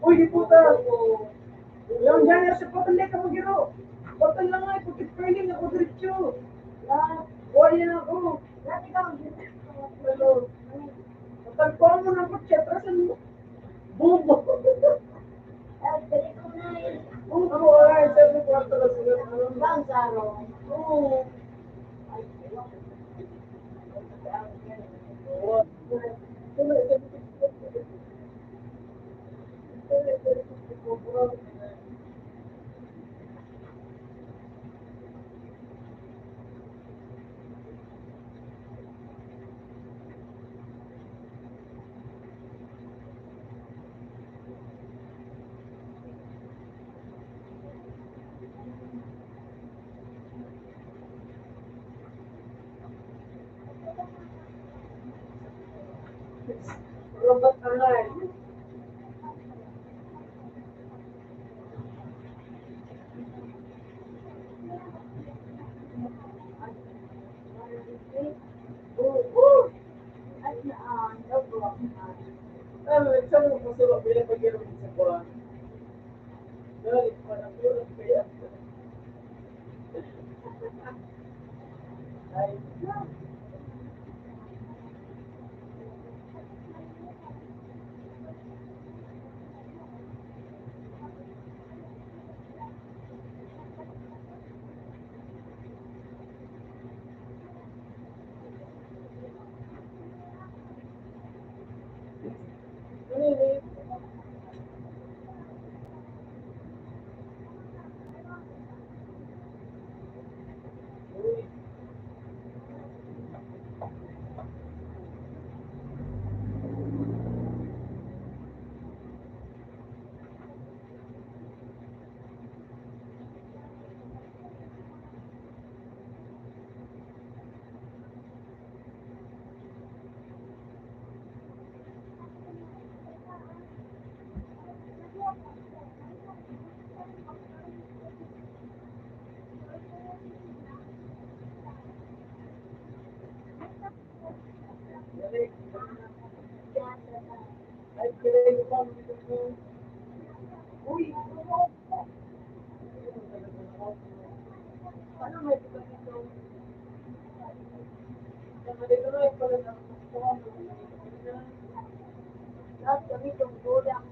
Uy, di puta! Yung dyan, sa patulay ka mag-iro. Patul lang nga, pagkit-curling ako diretso. Wala na ako. Patagpuan mo ng kutsi, atrasan mo. Bubo. Bubo, ay, sabi ko ang talas sila. Oo. Robot na nga eh. Ano, nagsabi mo po sila, pinapagiro sa buwan. Galit pa na puro kaya. Ay, ano yun eh? Uy, galit. Ay, galit pa mo. Uy, ano may diba dito? Dito na yung pala na kuha mo. Lahat kami itong gulang.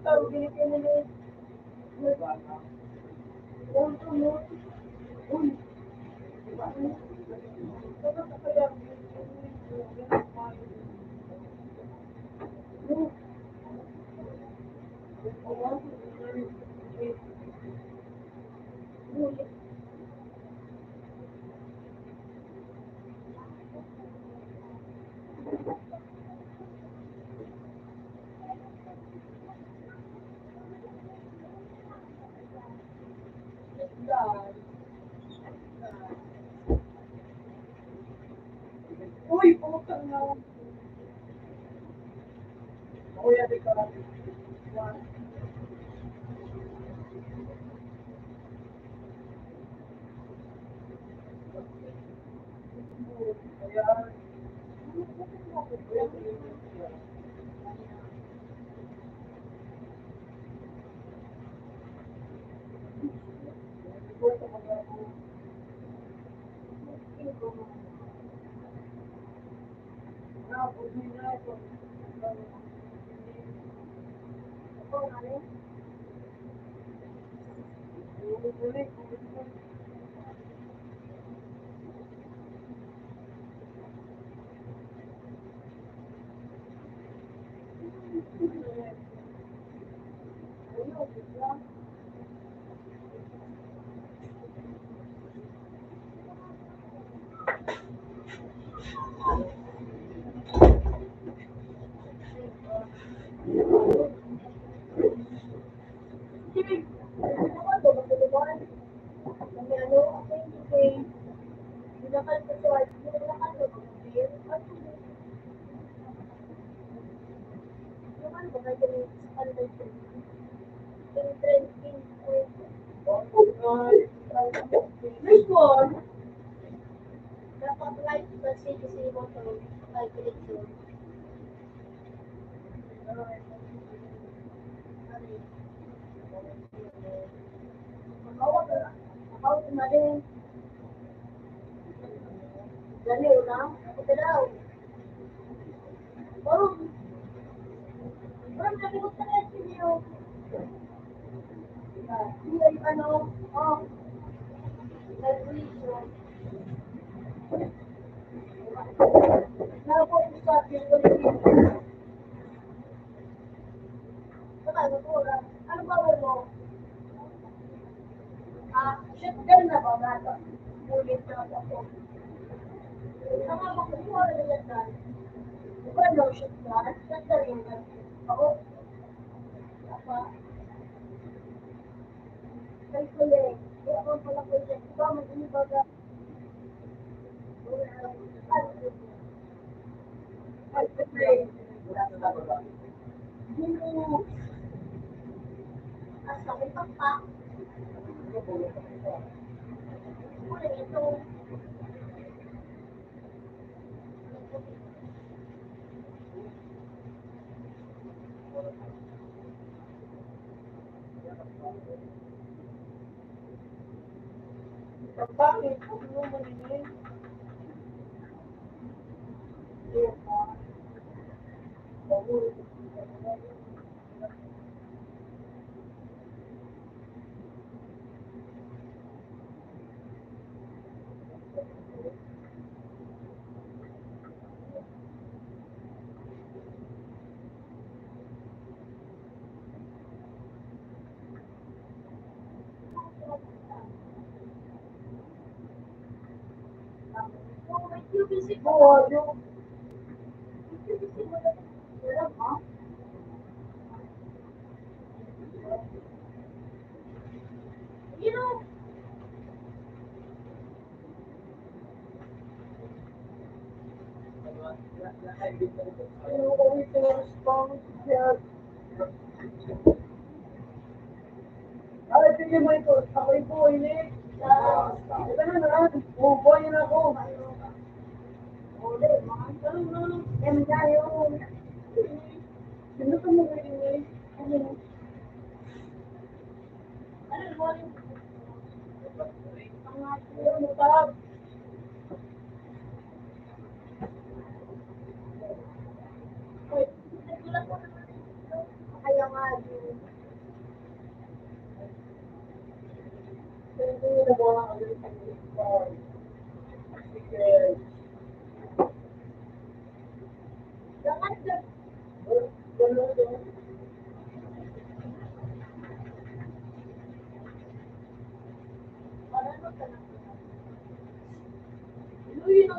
tawag ginipin nila. Uy, uy, putang na. Kuya, di ka. This one, dali na. Ito daw. Parang, sabi ko sa SPO. Hindi, ano, nag-vision. Napo, sa akin, ano ba mo? Shotgun na ba? Gato. Ulit na ako. Sama mo, kung wala na yan. Ano, shotgun? Shotgun rin na. Ako, apa, calculate. Kaya ako pala ko siya. Diba, mag-ibaga. Calculate. Yung, asa, may papa. Wala ito. Bakit? Ano mo nila? Oo, yung you know, ay, sige mo ito. Ako'y buhay ni. Ito na na. Buhay na ako. Uli, mga ano na. Yan tayo. Sino ka mo rin ano? Ano mo? Ang mutab. Kaya nga yung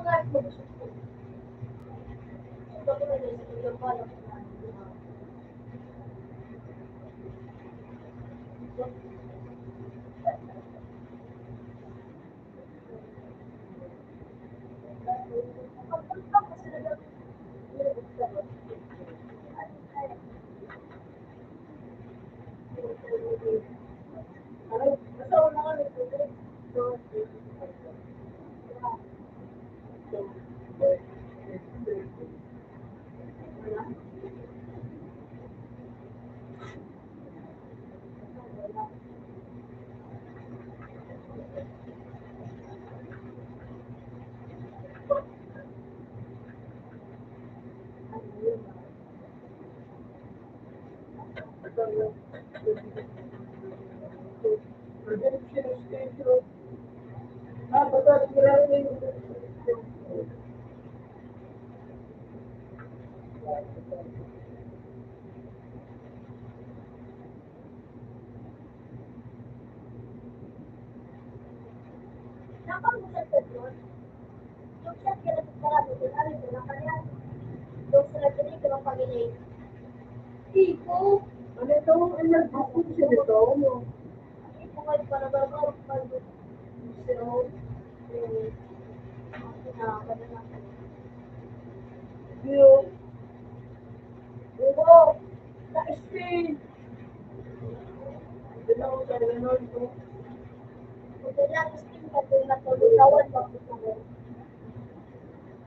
kahit mag-usap ko. Ito ko rin sa iyo pala. Nakapagusap ko doon. Yung siya kaya nagkarami doon, ano doon, ang kanya. Doon sa nagdinig ko ng Panginoon. Iko, ano ito? Ang nag-book siya dito, no? Iko ngayon pa na bago, pag-book. So, Yo, oo, sa Spain. Doon ako sa Leonor ko. Doon lang Spain, kasi natulungan pa ko sa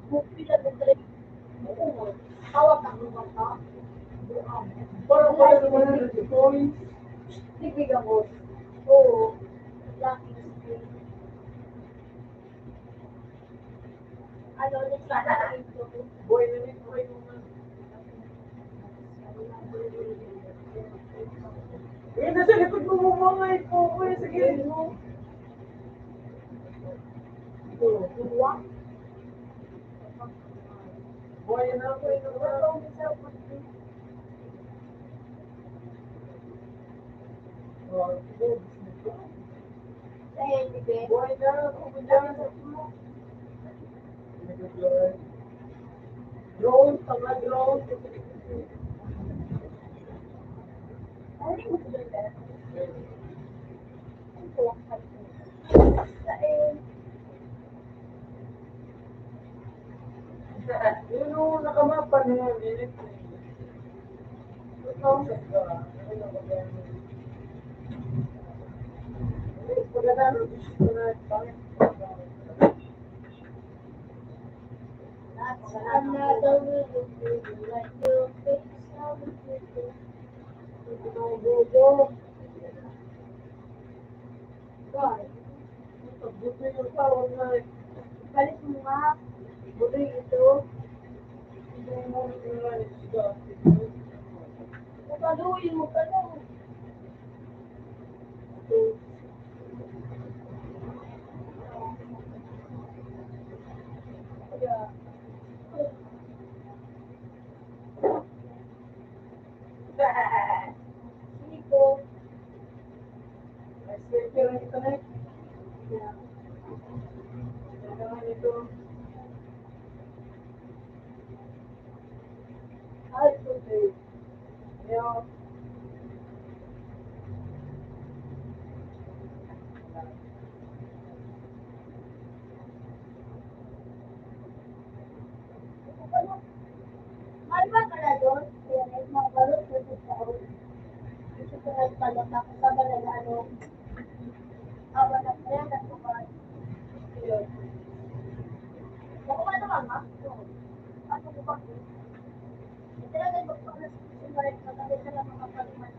Bupi na doon. Tawag ako ba? Parang pala naman na rin ito. Sige ako. Oo. Lucky Spain. Ano, sana ito. Boy, nandito kayo naman. Eh, nasa likod mo mga ito. Sige, mo. Dua. Boy, na ako ito. Boy, na ako ito. Drone, tama drone. Yun o, nakamapa na yun. Another way to do like you fix everything. God. Buti yung tawag na balik mo nga. Buti ito. Ito mo nga isda. Pagaluin mo ka lang. Siko. Expected lang ito na. Ito. Ay, okay. Yeah. May ba ka na doon? Kaya may mga balot na sa tao. Gusto ko nagbalot ako sa ano. Awa na kaya na tuman. Yun. Baka ba naman ma? Ano ko ba? Ito lang ay magpakalas ko sa mga magkakit na lang mga paliman.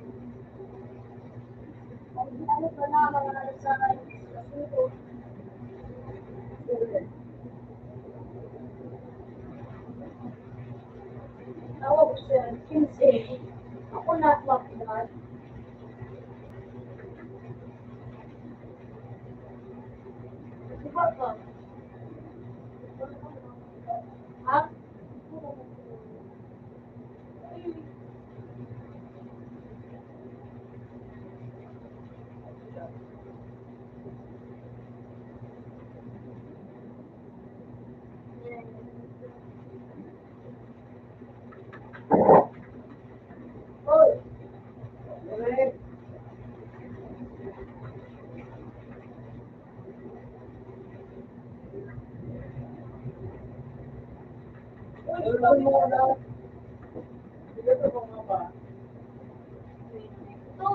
Ang ginamit ko na mga nalasakan sa suko. Tawag siya, 15. Ako na makina. Diba ka? Ha? Ano mo na? Ito mo nga ba? Ito.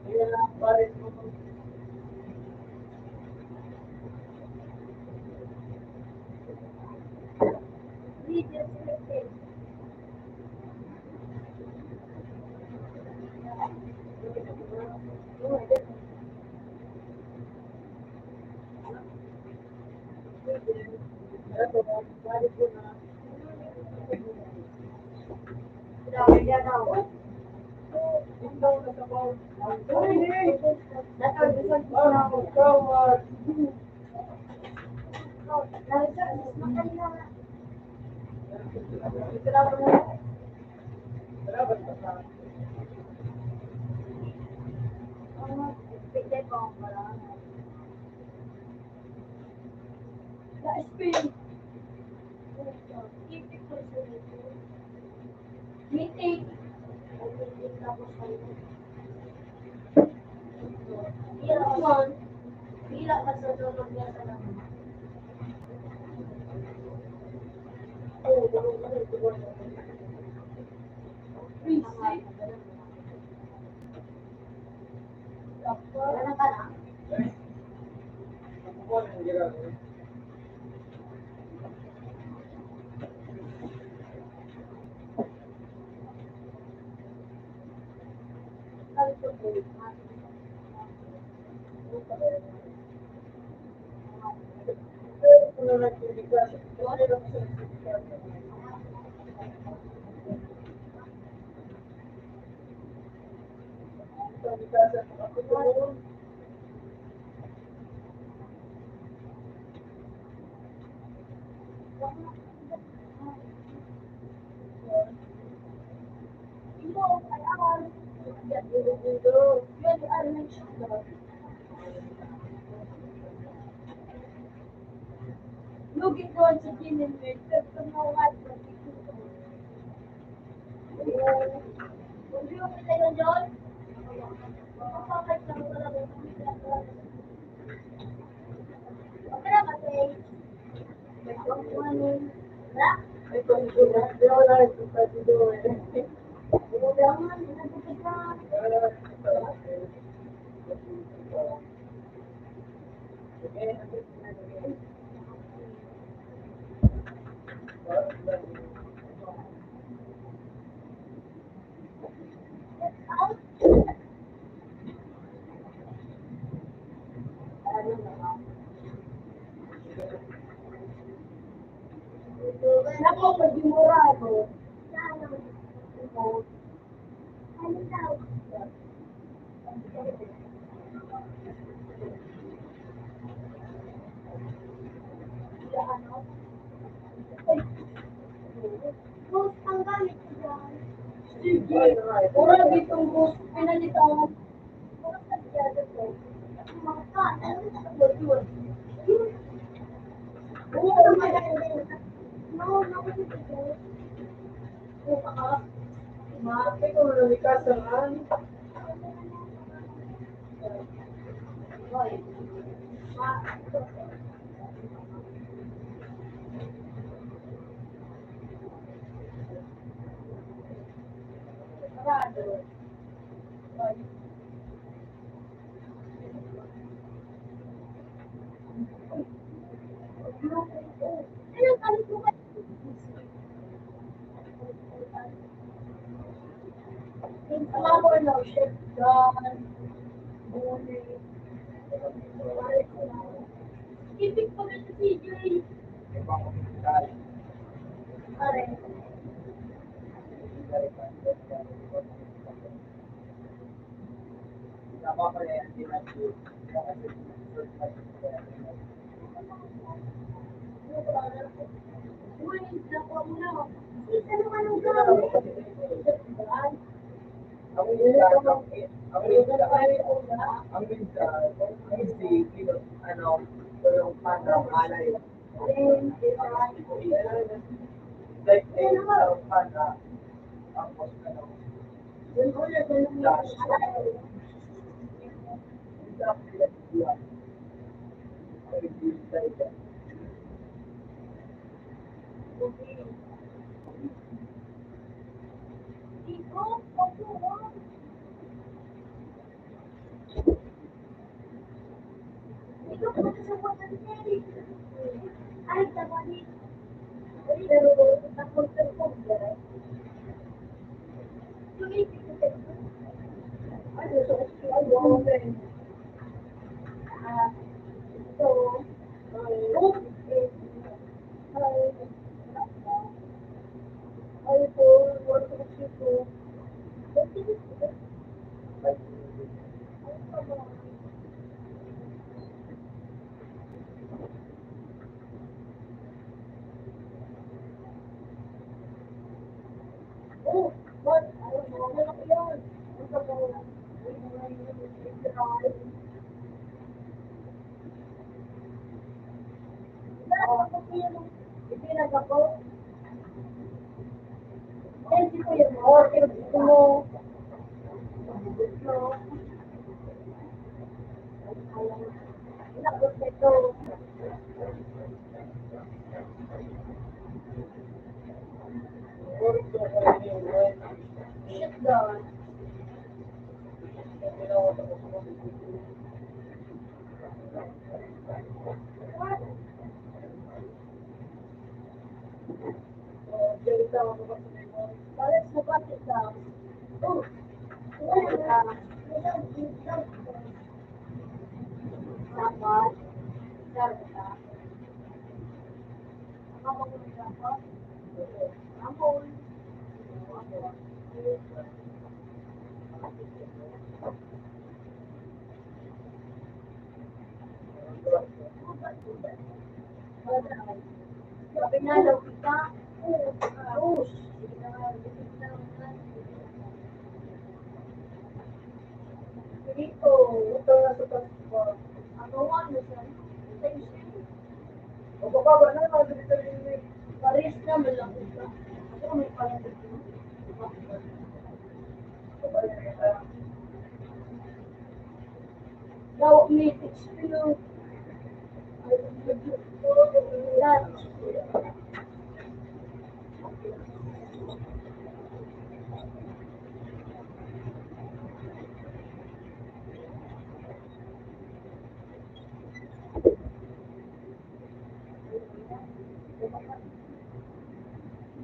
Kaya, balik mo. Video selected. Meeting. Bila ka sa tulog niya sa namin. Wala ka na? Looking towards the gym and from now on, hindi mo kita yun, John? Bakit lang ko lang okay na kasi may pagkuhanin. Wala? May pagkuhanin. Hindi ako lang ito sa video eh. Hindi ako lang, nagpapit na. Nako, pag-imura ako. Ano daw? Boost ang gamit ko dyan. Sige. Pura bitong boost. Pinalitan. Pura sa tiyada ko. Maka, ano sa boost? Oo, naman ako. No, naman ito. Mati ko na likasan. No, shit, done. Ibig ko na sa CJ. Pare. Uy, nakuha mo na. Isa naman ang gamit. Ikaw po sa water tank. Ay, tama din. Pero, napunta ko dyan. Tumipid ko sa ito. Ano, so, water. Ah, so, ay, po, water ko. Oh, what? Ano ko yan? Ano ko? Ipinag ako. Hindi ko yun. Okay, gusto mo. Gusto. Inabot ito. Shut down. Let's look at it down. Oh, dapat, dapat, dapat, amon, pinalaw kita, push, dito, ito na sa pagpo, agawan mo siya, o baka ba na, paris na, malaki ka, ako may paris. Now, may experience, that,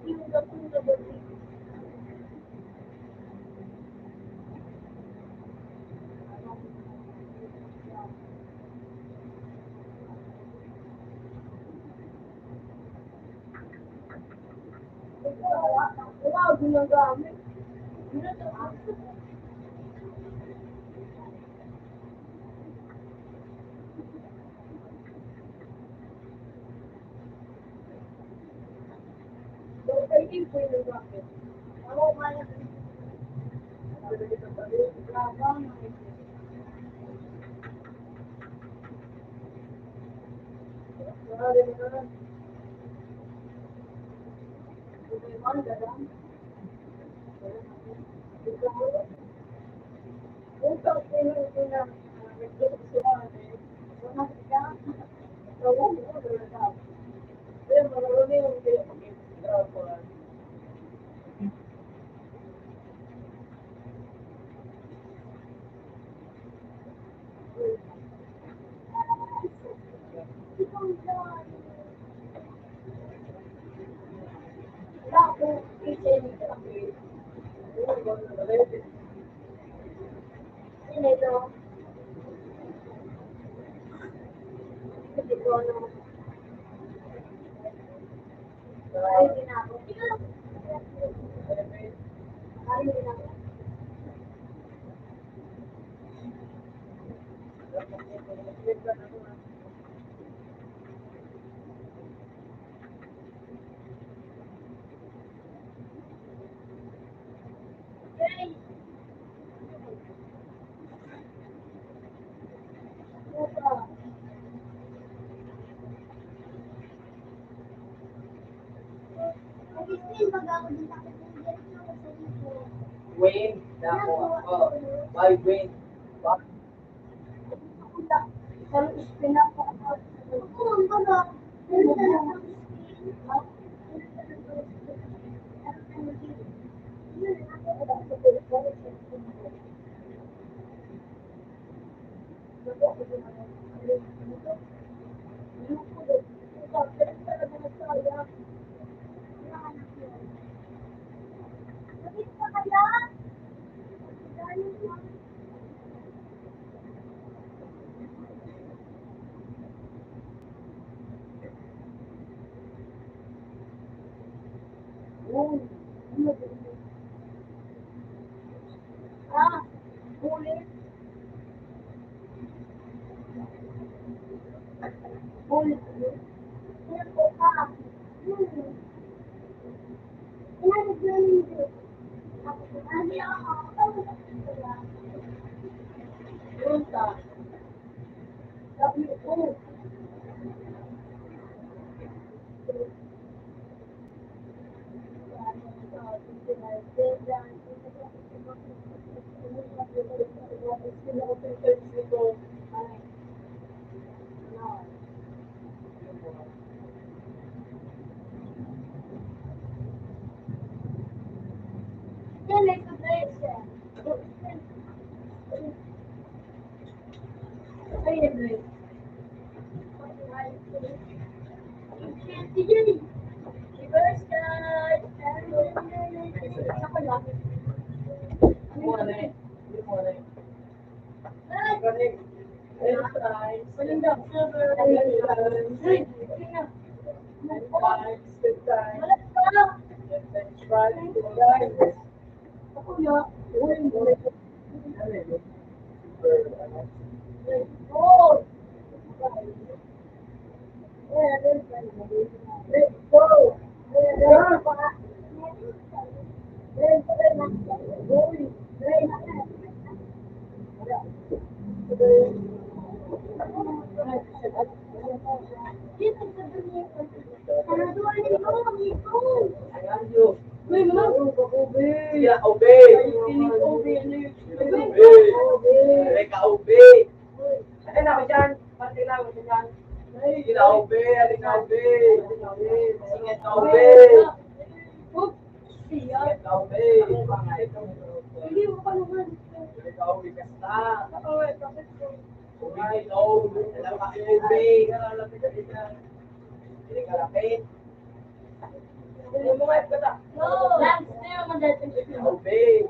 yung gatong na ba, wala, ginagamit. Ay, hindi po yung ginagamit. Ako, kaya, labang, wala akong kitchen. Ito, ito, ano, ay, ginagawa. Ay, ginagawa. Okay, ito. Mag-spin mag-ako din sa akin. Wayne, dako. Oh, by Wayne. Parang spin ako. Oo, ang baga. Ah, ulit. Ulit. Yan po ka. Yan, yan. Hindi ako. Punta. W. Yan, like the place. Ayun, like. Sige. Reverse card. Ako lang. Muna na eh. Muna na eh. Ay! Connect. Exercise. Walang daw. Silver. Exercise. Good time. Walang pa. Try to do that. Ako lang. Oh! Let's go! Ayan yun. Uy, ma'am. Sila obey. Obey ka obey. Ay na dyan. Pati lang ako dyan. Sila obey. Alin na obey. Singit na obey. Singit na obey. Hindi mo pa naman. Sila ka obey kasta. Obey no. Alam ka obey. Sila ka lapit. Lumungay ka ta. No! Lance, hindi mo mandating siya. Obey.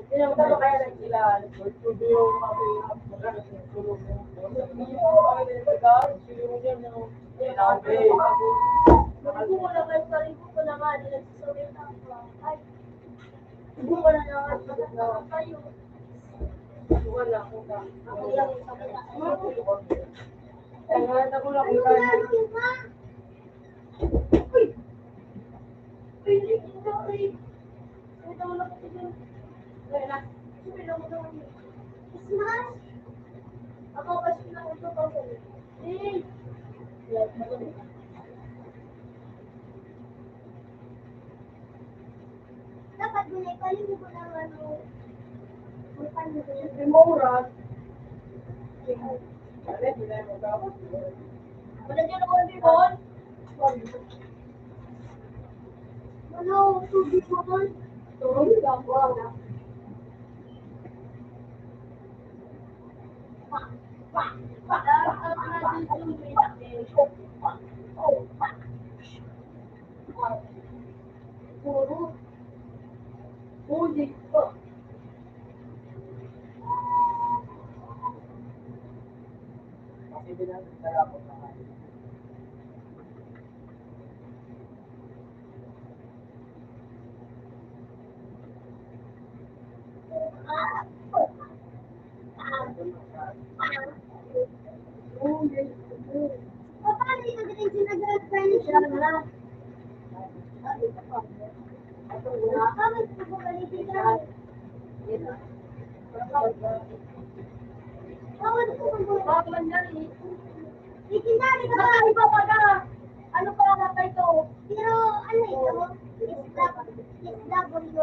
Kaya lang sila. Obey yung mga tulong mo. Obey. Hindi mo na kayo kalibo ko na nga. Nagsasabi na ako. Ay, hindi ko na naman. Magkakaroon kayo. Wala ko ka. Ako lang yung sabi na. Ako lang ko ka. Uy! Uy, hindi ko uy. Uy, tawag na ko dyan. Uy, na. Uy, lang mo daw. Smash! Ako kasi na ito pa ko. Eh! Dapat binay ko na ano. Memora. Wala dyan ako hindi doon. Ano, tubig mo doon? Tubig ka po. Puro. Ulit ko. Kasi binagdala ko na kayo. Paano ito din sinag-friend siya na? Bakit ito po balitin ka? Bakit ito po balitin? Bakit yan eh? Ikindari ka ba? Iba pa ka? Ano pa nga pa ito? Pero ano ito? SW?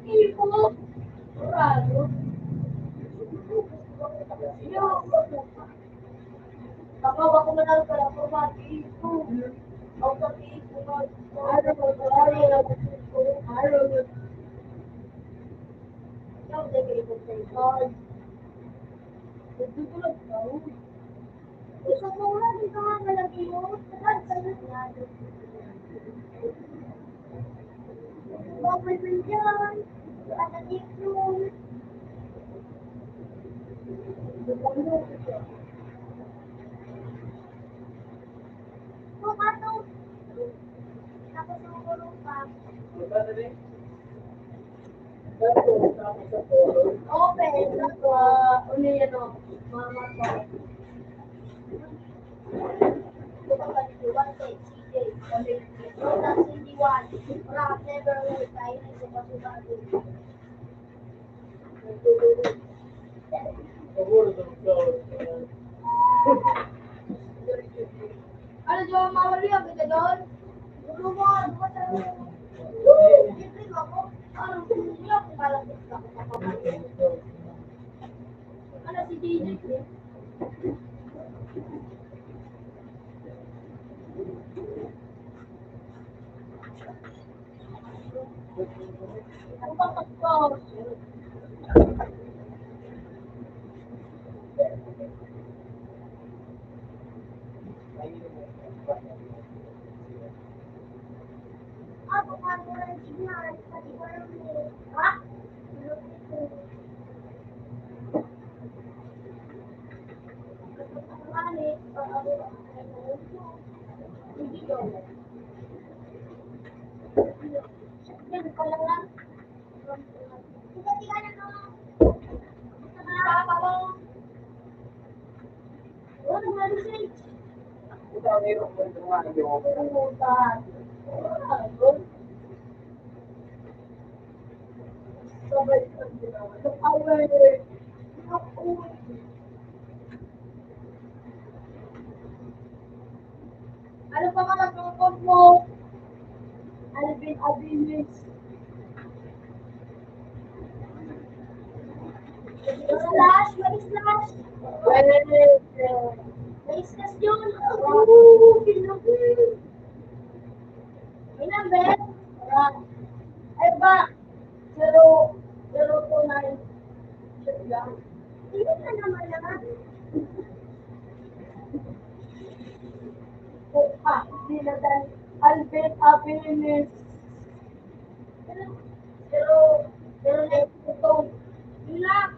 Ipo? Rado? Baka ko manalo ka lang po mati. Ako kami ito. Araw. Decorated sa ito. Nagtutulog ka. Isa mo nga, di ka nga malaki mo. Saan ka na? Bakit mo dyan? At ang itlog. Pumato. Tapos umulong pa. Open. Uli yan o. Mama ko. Ano Jowa mawali ang kita doon? Lumon, libre ako. Ano, hindi ako malapit ka. Ano si DJ? Ano ba pagkos? Ako paano lang signal? Pati ko lang ha? Yan, pala lang. Tiga-tiga na no. Papa mo. Ano nga rin ano pa ka natutog mo? Alvin Abilis. Slash, may slash. May slash yun. Pinapin. May number. Ay ba? 029. Hindi ka naman naman. Hindi na dahil Alvin Abilis. Pero ito. Yun lang.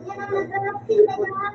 Yan ang masarap sila yan.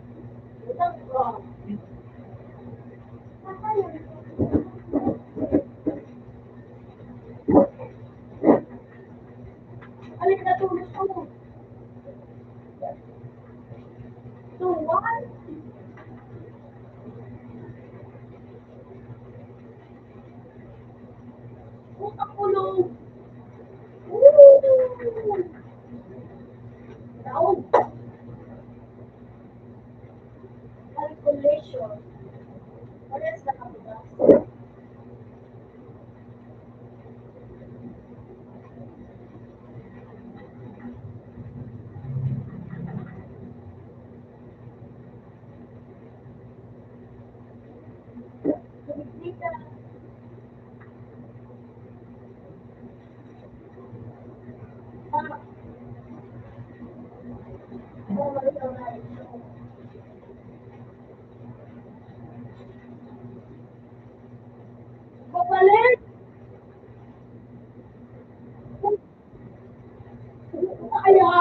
what? Puta kulog. Woo! Daog. Calculation. What is the calculation? Babalik! Kaya!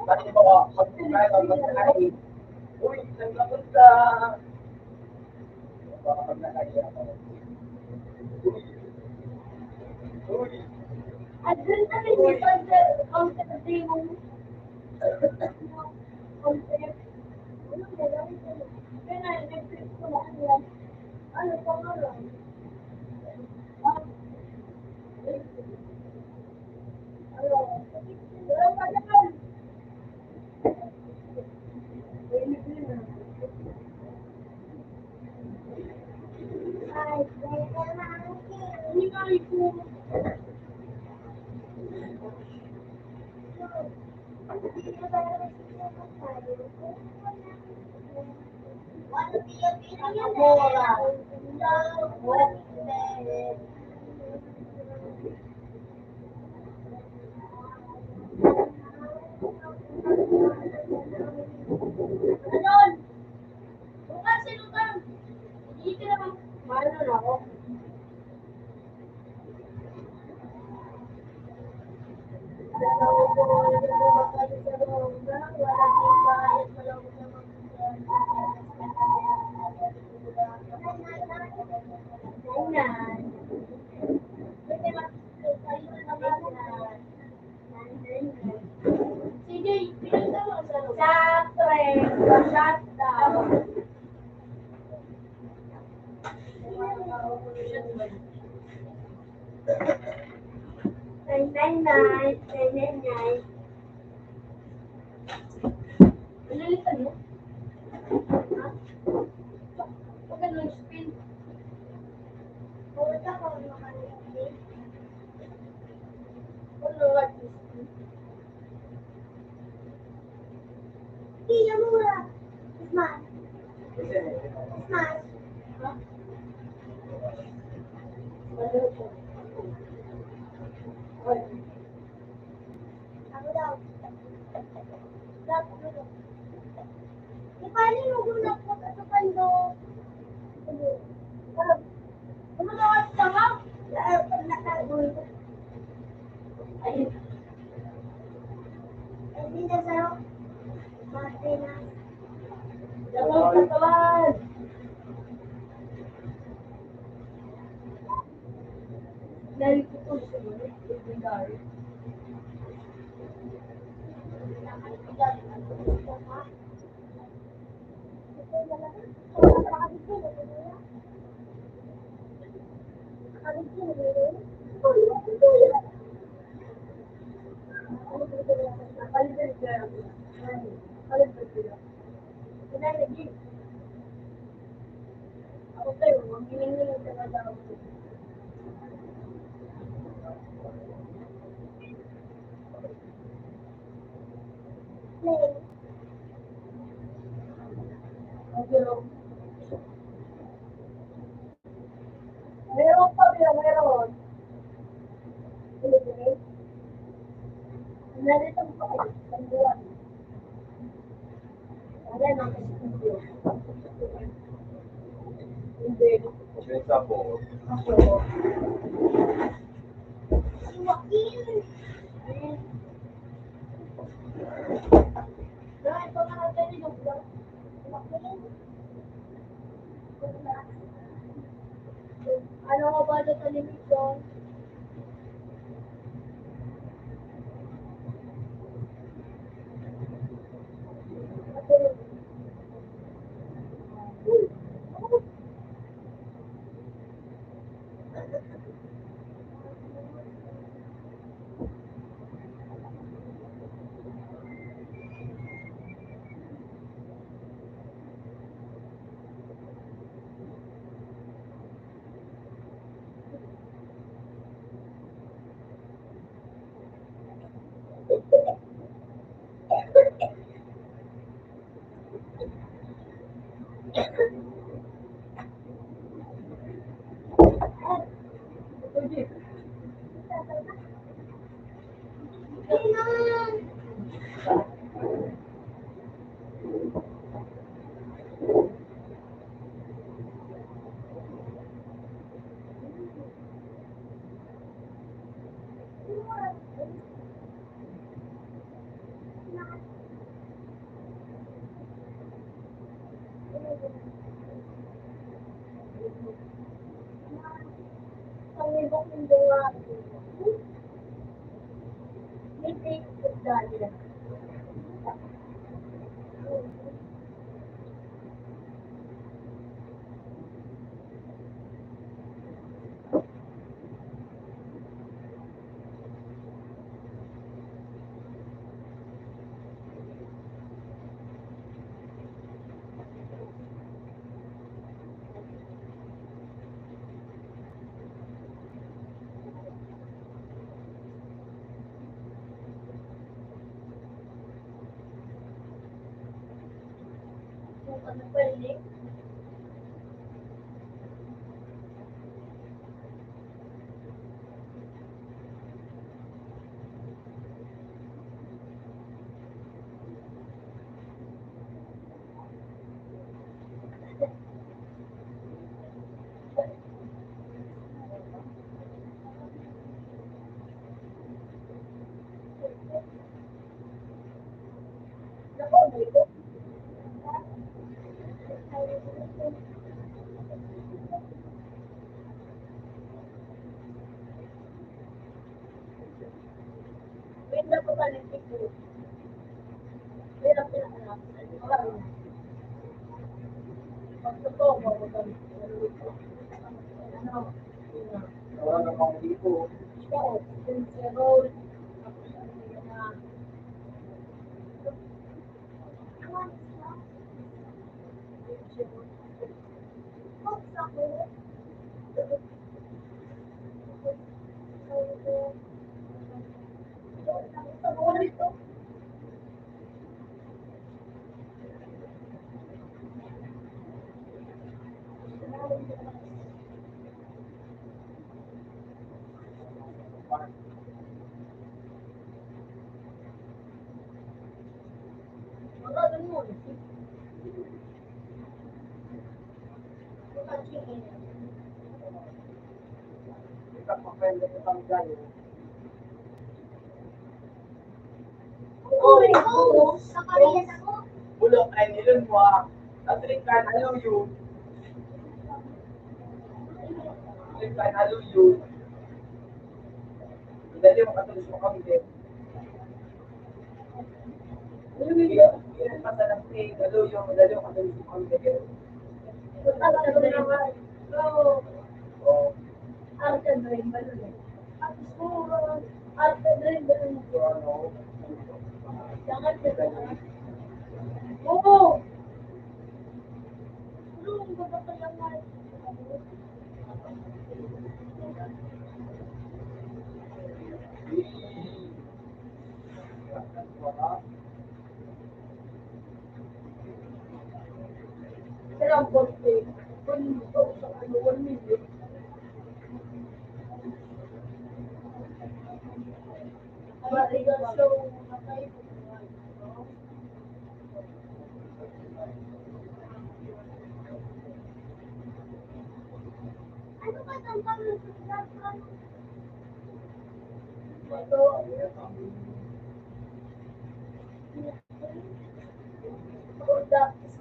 Bakit mo ako magkakain? Uy, saan ka punta? Baka pag nakaya ako. Uy, Adun na rin yung pag-counter mo. Counter. Ano ba yan? Kaya na, nag-flip ko na ano yan. Ano pa nga lang? Ano? Wala pa yan. Ay, hindi ka ito. Mora. Anon! Bukas sino ka? Hindi ka naman. Mahal na ako. Sige, pinunta mo sa loob. Pinalitan mo? Ha? Huwag ka nung spin. Huwag ka nung-spin. Huwag nung-spin. Iya mura. Smart. Smart. Ha? Ano ito? Oy. Ako daw. Dapat mo. Paano mo gulap ko sa pando? Ano na ako sa mga? Pag nakagul ko. Ayun. Hindi na sa'yo. Mati na. Dalawang katawan. Dahil ko po siya mo. Ibigay. Meron pa ba? Meron. Narito po ay tambuan. Wala nang studio. Hindi. Yung sabor. Ako. Joaquin! Dahil pa nga natin yung vlog. Joaquin! Ano ko ba sa television? Ang ibok ng bunga. May take dahil. Kung ano pwede. Nako, dito. Wait na po tayo dito. Hirap sila anak. Wala rin. Pag totoo mo, ano? Wala namang dito. Oo, yung roll. Tapos ano yun na. Kapapel na itang dyan. Oh, ikaw! Nakariyan ako. Bulok ay nilun mo ah. Tatrikan, ano yun? Tatrikan, ano yun? Dali mo katulis mo kami din. Ilan pa sa nagting, ano yung dali mo katulis mo kami din. Oh, Arte Dream ba nun eh? Arte Dream ba nun? so ano? Jangan kita. Oo! Tulong ba ba kaya nga? Kaya ang birthday, kung ito sa ano, 1 million. Bariga show na kayo.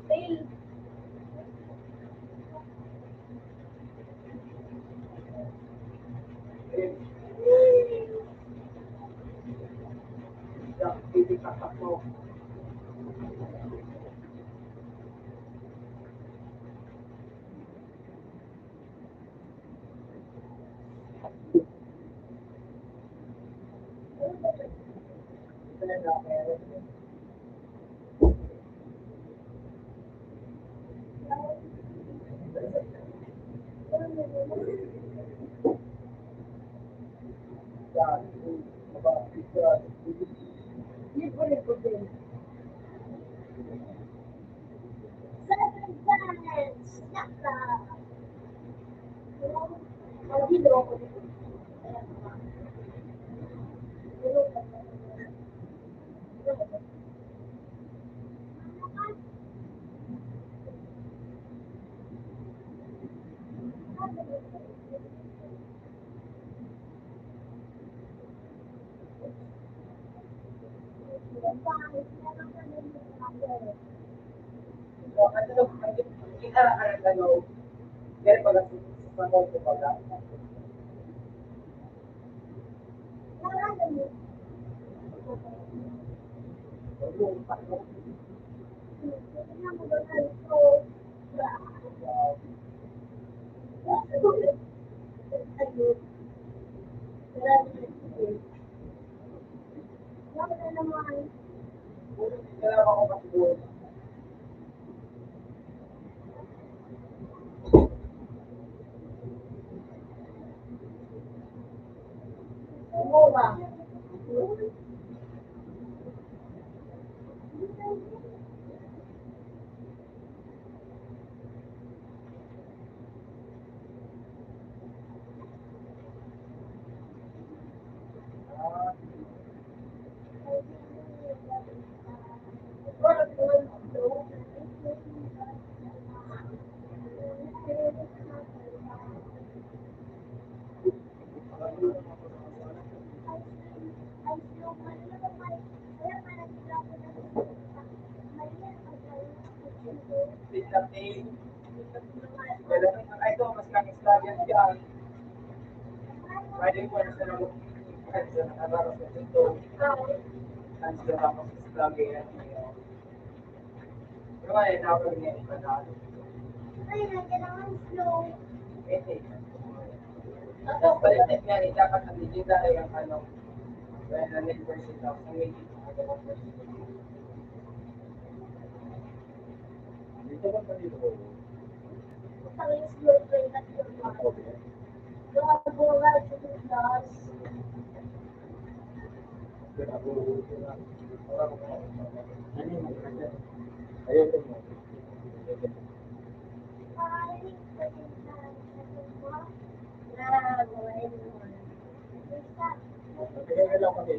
Still. Libre ko din. Seven planets! Yaka! Hindi ko din. Mura. Pwede po na sila mag-araw sa dito. Ang sila tapos lagi yan. Pero ay dapat niya ipadalo. Ay, nandiyan naman slow. Eh, tapos balitin nga ni dapat ang digital ay ang ano. Kaya na network sila. Ang may dito ba dito ko? Ang yung slow train at yung mga. Gago nga sa class. Ayun. Ay, gago. Nagkakailan kami.